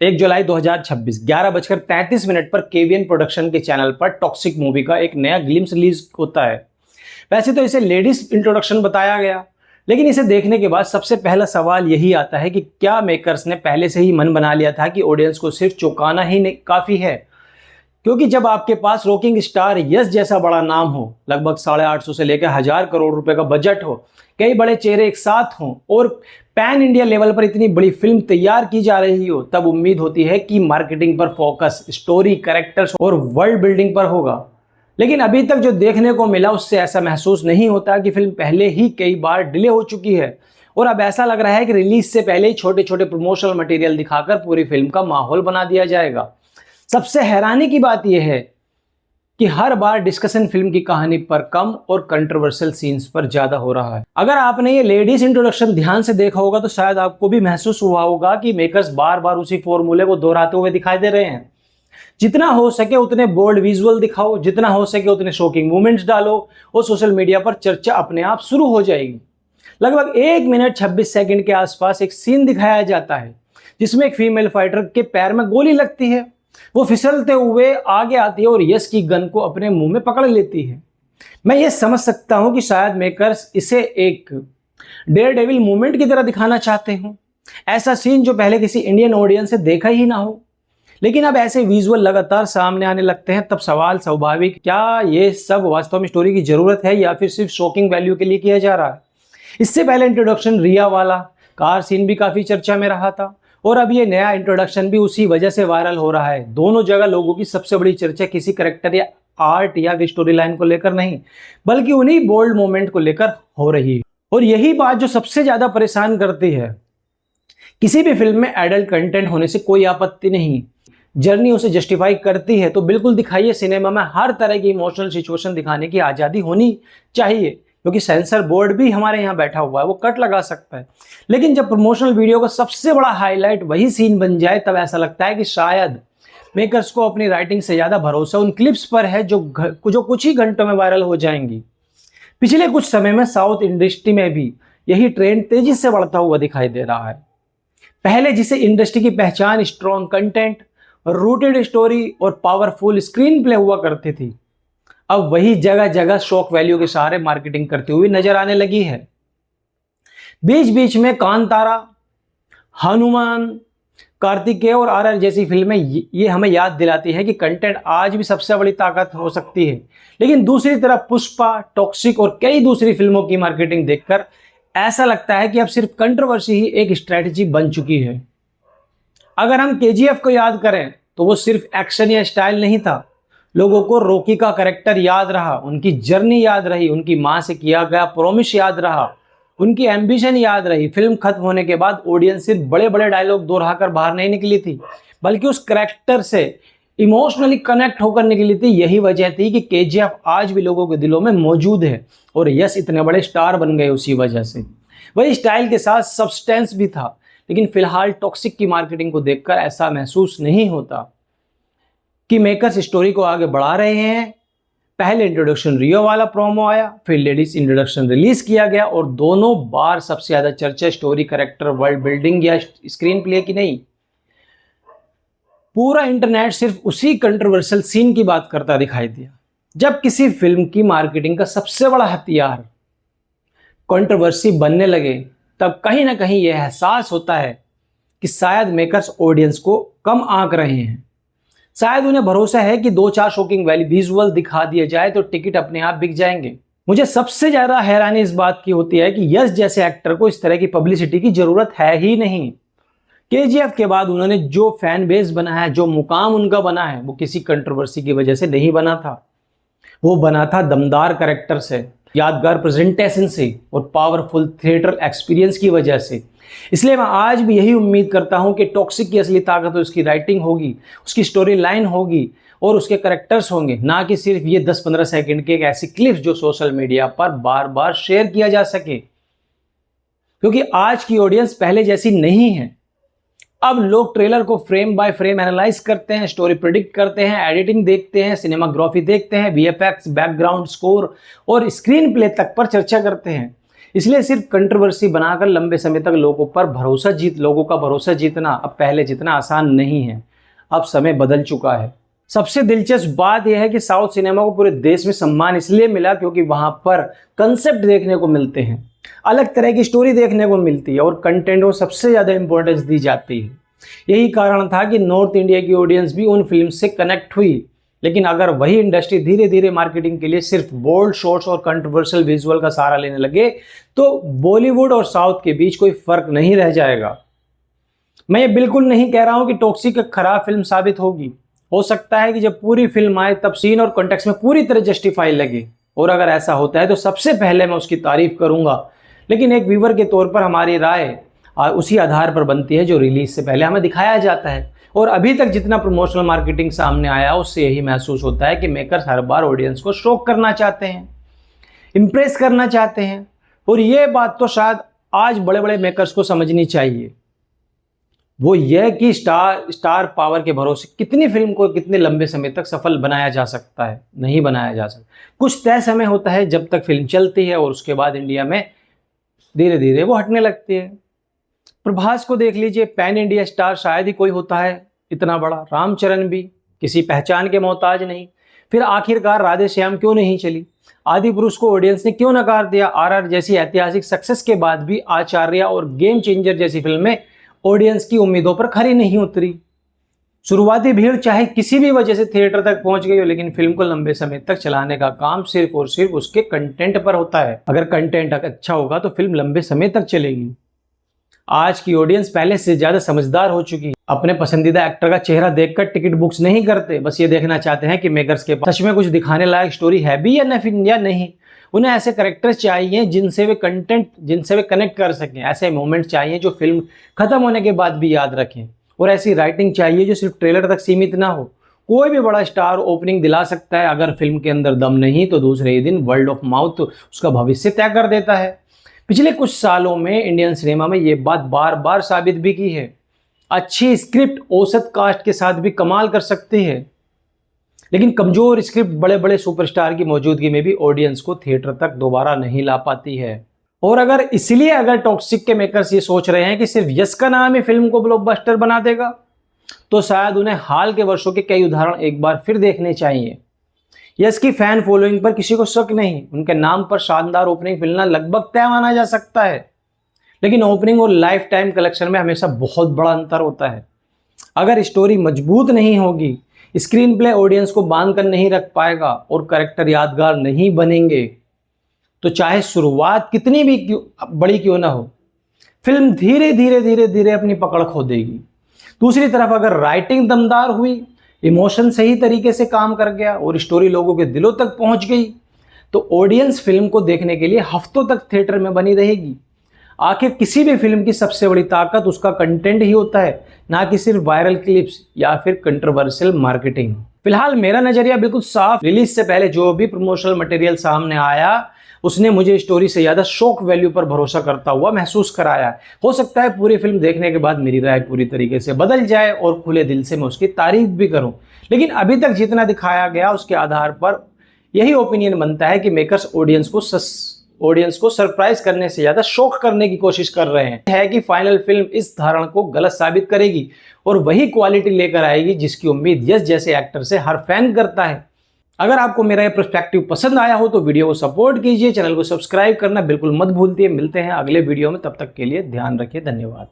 1 जुलाई 2026 11:33 पर KVN production के channel पर टॉक्सिक मूवी का एक नया ग्लिम्स रिलीज होता है। वैसे तो इसे लेडीज इंट्रोडक्शन बताया गया, लेकिन इसे देखने के बाद सबसे पहला सवाल यही आता है कि क्या मेकर्स ने पहले से ही मन बना लिया था कि ऑडियंस को सिर्फ चौंकाना ही काफी है। क्योंकि जब आपके पास रॉकिंग स्टार यश जैसा बड़ा नाम हो, लगभग 850 से लेकर 1000 करोड़ रुपए का बजट हो, कई बड़े चेहरे एक साथ हों और पैन इंडिया लेवल पर इतनी बड़ी फिल्म तैयार की जा रही हो, तब उम्मीद होती है कि मार्केटिंग पर फोकस, स्टोरी, कैरेक्टर्स और वर्ल्ड बिल्डिंग पर होगा। लेकिन अभी तक जो देखने को मिला उससे ऐसा महसूस नहीं होता कि फिल्म पहले ही कई बार डिले हो चुकी है और अब ऐसा लग रहा है कि रिलीज से पहले ही छोटे छोटे प्रमोशनल मटेरियल दिखाकर पूरी फिल्म का माहौल बना दिया जाएगा। सबसे हैरानी की बात यह है कि हर बार डिस्कशन फिल्म की कहानी पर कम और कंट्रोवर्शियल सीन्स पर ज्यादा हो रहा है। अगर आपने ये लेडीज इंट्रोडक्शन ध्यान से देखा होगा तो शायद आपको भी महसूस हुआ होगा कि मेकर्स बार बार उसी फॉर्मूले को दोहराते हुए दिखाई दे रहे हैं। जितना हो सके उतने बोल्ड विजुअल दिखाओ, जितना हो सके उतने शॉकिंग मूवमेंट्स डालो और सोशल मीडिया पर चर्चा अपने आप शुरू हो जाएगी। लगभग 1 मिनट 26 सेकंड के आसपास एक सीन दिखाया जाता है जिसमें एक फीमेल फाइटर के पैर में गोली लगती है। वो फिसलते हुए आगे आती है और यश की गन को अपने मुंह में पकड़ लेती है। मैं ये समझ सकता हूं कि शायद मेकर्स इसे एक डेयर डेविल मूवमेंट की तरह दिखाना चाहते हो, ऐसा सीन जो पहले किसी इंडियन ऑडियंस से देखा ही ना हो। लेकिन अब ऐसे विजुअल लगातार सामने आने लगते हैं, तब सवाल स्वाभाविक, क्या ये सब वास्तव में स्टोरी की जरूरत है या फिर सिर्फ शॉकिंग वैल्यू के लिए किया जा रहा है। इससे पहले इंट्रोडक्शन रिया वाला कार सीन भी काफी चर्चा में रहा था और अब ये नया इंट्रोडक्शन भी उसी वजह से वायरल हो रहा है। दोनों जगह लोगों की सबसे बड़ी चर्चा किसी कैरेक्टर या आर्ट या स्टोरी लाइन को लेकर नहीं, बल्कि उन्हीं बोल्ड मोमेंट को लेकर हो रही है। और यही बात जो सबसे ज्यादा परेशान करती है। किसी भी फिल्म में एडल्ट कंटेंट होने से कोई आपत्ति नहीं, जर्नी उसे जस्टिफाई करती है तो बिल्कुल दिखाइए। सिनेमा में हर तरह की इमोशनल सिचुएशन दिखाने की आज़ादी होनी चाहिए, क्योंकि सेंसर बोर्ड भी हमारे यहाँ बैठा हुआ है, वो कट लगा सकता है। लेकिन जब प्रमोशनल वीडियो का सबसे बड़ा हाईलाइट वही सीन बन जाए, तब ऐसा लगता है कि शायद मेकर्स को अपनी राइटिंग से ज़्यादा भरोसा उन क्लिप्स पर है जो कुछ ही घंटों में वायरल हो जाएंगी। पिछले कुछ समय में साउथ इंडस्ट्री में भी यही ट्रेंड तेजी से बढ़ता हुआ दिखाई दे रहा है। पहले जिसे इंडस्ट्री की पहचान स्ट्रॉन्ग कंटेंट, रूटेड स्टोरी और पावरफुल स्क्रीन प्ले हुआ करती थी, अब वही जगह जगह शॉक वैल्यू के सहारे मार्केटिंग करती हुई नजर आने लगी है। बीच बीच में कांतारा, हनुमान, कार्तिकेय और आरआर जैसी फिल्में ये हमें याद दिलाती है कि कंटेंट आज भी सबसे बड़ी ताकत हो सकती है। लेकिन दूसरी तरफ पुष्पा, टॉक्सिक और कई दूसरी फिल्मों की मार्केटिंग देखकर ऐसा लगता है कि अब सिर्फ कंट्रोवर्सी ही एक स्ट्रैटेजी बन चुकी है। अगर हम केजीएफ को याद करें तो वो सिर्फ एक्शन या स्टाइल नहीं था, लोगों को रॉकी का कैरेक्टर याद रहा, उनकी जर्नी याद रही, उनकी मां से किया गया प्रॉमिस याद रहा, उनकी एम्बिशन याद रही। फिल्म खत्म होने के बाद ऑडियंस सिर्फ बड़े बड़े डायलॉग दोहराकर बाहर नहीं निकली थी, बल्कि उस कैरेक्टर से इमोशनली कनेक्ट होकर निकली थी। यही वजह थी कि केजीएफ आज भी लोगों के दिलों में मौजूद है और यश इतने बड़े स्टार बन गए उसी वजह से। वही स्टाइल के साथ सब्सटेंस भी था। लेकिन फिलहाल टॉक्सिक की मार्केटिंग को देखकर ऐसा महसूस नहीं होता कि मेकर्स स्टोरी को आगे बढ़ा रहे हैं। पहले इंट्रोडक्शन रियो वाला प्रोमो आया, फिर लेडीज इंट्रोडक्शन रिलीज किया गया और दोनों बार सबसे ज्यादा चर्चा स्टोरी, कैरेक्टर, वर्ल्ड बिल्डिंग या स्क्रीन प्ले की नहीं। पूरा इंटरनेट सिर्फ उसी कंट्रोवर्शियल सीन की बात करता दिखाई दिया। जब किसी फिल्म की मार्केटिंग का सबसे बड़ा हथियार कंट्रोवर्सी बनने लगे, तब कहीं ना कहीं यह एहसास होता है कि शायद मेकर्स ऑडियंस को कम आंक रहे हैं। शायद उन्हें भरोसा है कि 2-4 शॉकिंग विजुअल दिखा दिए जाए तो टिकट अपने आप बिक जाएंगे। मुझे सबसे ज्यादा हैरानी इस बात की होती है कि यश जैसे एक्टर को इस तरह की पब्लिसिटी की जरूरत है ही नहीं। केजीएफ के बाद उन्होंने जो फैन बेस बना है, जो मुकाम उनका बना है, वो किसी कंट्रोवर्सी की वजह से नहीं बना था। वो बना था दमदार कैरेक्टर से, यादगार प्रेजेंटेशन से और पावरफुल थिएटर एक्सपीरियंस की वजह से। इसलिए मैं आज भी यही उम्मीद करता हूं कि टॉक्सिक की असली ताकत उसकी राइटिंग होगी, उसकी स्टोरी लाइन होगी और उसके कैरेक्टर्स होंगे, ना कि सिर्फ ये 10-15 सेकंड के एक ऐसी क्लिप्स जो सोशल मीडिया पर बार बार शेयर किया जा सके। क्योंकि आज की ऑडियंस पहले जैसी नहीं है। अब लोग ट्रेलर को फ्रेम बाय फ्रेम एनालाइज करते हैं, स्टोरी प्रिडिक्ट करते हैं, एडिटिंग देखते हैं, सिनेमाग्राफी देखते हैं, वीएफएक्स, बैकग्राउंड स्कोर और स्क्रीन प्ले तक पर चर्चा करते हैं। इसलिए सिर्फ कंट्रोवर्सी बनाकर लंबे समय तक लोगों का भरोसा जीतना अब पहले जितना आसान नहीं है। अब समय बदल चुका है। सबसे दिलचस्प बात यह है कि साउथ सिनेमा को पूरे देश में सम्मान इसलिए मिला क्योंकि वहां पर कंसेप्ट देखने को मिलते हैं, अलग तरह की स्टोरी देखने को मिलती है और कंटेंट को सबसे ज़्यादा इंपॉर्टेंस दी जाती है। यही कारण था कि नॉर्थ इंडिया की ऑडियंस भी उन फिल्म से कनेक्ट हुई। लेकिन अगर वही इंडस्ट्री धीरे धीरे मार्केटिंग के लिए सिर्फ बोल्ड शॉट्स और कंट्रोवर्शियल विजुअल का सहारा लेने लगे तो बॉलीवुड और साउथ के बीच कोई फर्क नहीं रह जाएगा। मैं ये बिल्कुल नहीं कह रहा हूं कि टॉक्सिक एक खराब फिल्म साबित होगी। हो सकता है कि जब पूरी फिल्म आए तब सीन और कॉन्टेक्स्ट में पूरी तरह जस्टिफाई लगे, और अगर ऐसा होता है तो सबसे पहले मैं उसकी तारीफ करूंगा। लेकिन एक व्यूअर के तौर पर हमारी राय उसी आधार पर बनती है जो रिलीज से पहले हमें दिखाया जाता है। और अभी तक जितना प्रमोशनल मार्केटिंग सामने आया उससे यही महसूस होता है कि मेकर्स हर बार ऑडियंस को शॉक करना चाहते हैं, इंप्रेस करना चाहते हैं। और ये बात तो शायद आज बड़े बड़े मेकर्स को समझनी चाहिए, वो यह कि स्टार पावर के भरोसे कितनी फिल्म को कितने लंबे समय तक सफल बनाया जा सकता है, नहीं बनाया जा सकता। कुछ तय समय होता है जब तक फिल्म चलती है और उसके बाद इंडिया में धीरे धीरे वो हटने लगती है। प्रभास को देख लीजिए, पैन इंडिया स्टार शायद ही कोई होता है इतना बड़ा। रामचरण भी किसी पहचान के मोहताज नहीं। फिर आखिरकार राधे श्याम क्यों नहीं चली? आदि पुरुष को ऑडियंस ने क्यों नकार दिया? आरआर जैसी ऐतिहासिक सक्सेस के बाद भी आचार्य और गेम चेंजर जैसी फिल्में ऑडियंस की उम्मीदों पर खरी नहीं उतरी। शुरुआती भीड़ चाहे किसी भी वजह से थिएटर तक पहुंच गई हो, लेकिन फिल्म को लंबे समय तक चलाने का काम सिर्फ और सिर्फ उसके कंटेंट पर होता है। अगर कंटेंट अच्छा होगा तो फिल्म लंबे समय तक चलेगी। आज की ऑडियंस पहले से ज्यादा समझदार हो चुकी है। अपने पसंदीदा एक्टर का चेहरा देखकर टिकट बुक्स नहीं करते, बस ये देखना चाहते हैं कि मेकर्स के पास सच में कुछ दिखाने लायक स्टोरी है भी या नहीं। उन्हें ऐसे कैरेक्टर्स चाहिए जिनसे वे कनेक्ट कर सकें, ऐसे मोमेंट चाहिए जो फिल्म खत्म होने के बाद भी याद रखें, और ऐसी राइटिंग चाहिए जो सिर्फ ट्रेलर तक सीमित ना हो। कोई भी बड़ा स्टार ओपनिंग दिला सकता है, अगर फिल्म के अंदर दम नहीं तो दूसरे ही दिन वर्ड ऑफ माउथ उसका भविष्य तय कर देता है। पिछले कुछ सालों में इंडियन सिनेमा में ये बात बार बार साबित भी की है। अच्छी स्क्रिप्ट औसत कास्ट के साथ भी कमाल कर सकती है, लेकिन कमजोर स्क्रिप्ट बड़े बड़े सुपरस्टार की मौजूदगी में भी ऑडियंस को थिएटर तक दोबारा नहीं ला पाती है। और अगर टॉक्सिक के मेकर्स ये सोच रहे हैं कि सिर्फ यश का नाम ही फिल्म को ब्लॉकबस्टर बना देगा, तो शायद उन्हें हाल के वर्षों के कई उदाहरण एक बार फिर देखने चाहिए। यश की फैन फॉलोइंग पर किसी को शक नहीं, उनके नाम पर शानदार ओपनिंग मिलना लगभग तय माना जा सकता है, लेकिन ओपनिंग और लाइफ टाइम कलेक्शन में हमेशा बहुत बड़ा अंतर होता है। अगर स्टोरी मजबूत नहीं होगी, स्क्रीन प्ले ऑडियंस को बांध कर नहीं रख पाएगा और कैरेक्टर यादगार नहीं बनेंगे, तो चाहे शुरुआत कितनी भी बड़ी क्यों ना हो, फिल्म धीरे धीरे अपनी पकड़ खो देगी। दूसरी तरफ अगर राइटिंग दमदार हुई, इमोशन सही तरीके से काम कर गया और स्टोरी लोगों के दिलों तक पहुंच गई, तो ऑडियंस फिल्म को देखने के लिए हफ्तों तक थिएटर में बनी रहेगी। आखिर किसी भी फिल्म की सबसे बड़ी ताकत उसका कंटेंट ही होता है, ना कि सिर्फ वायरल क्लिप्स या फिर कंट्रोवर्शियल मार्केटिंग। फिलहाल मेरा नजरिया बिल्कुल साफ, रिलीज से पहले जो भी प्रमोशनल मटेरियल सामने आया उसने मुझे स्टोरी से ज्यादा शॉक वैल्यू पर भरोसा करता हुआ महसूस कराया। हो सकता है पूरी फिल्म देखने के बाद मेरी राय पूरी तरीके से बदल जाए और खुले दिल से मैं उसकी तारीफ भी करूं, लेकिन अभी तक जितना दिखाया गया उसके आधार पर यही ओपिनियन बनता है कि मेकर्स ऑडियंस को सरप्राइज करने से ज्यादा शॉक करने की कोशिश कर रहे हैं कि फाइनल फिल्म इस धारणा को गलत साबित करेगी और वही क्वालिटी लेकर आएगी जिसकी उम्मीद यश जैसे एक्टर से हर फैन करता है। अगर आपको मेरा ये पर्सपेक्टिव पसंद आया हो तो वीडियो को सपोर्ट कीजिए, चैनल को सब्सक्राइब करना बिल्कुल मत भूलिए। मिलते हैं अगले वीडियो में, तब तक के लिए ध्यान रखिए। धन्यवाद।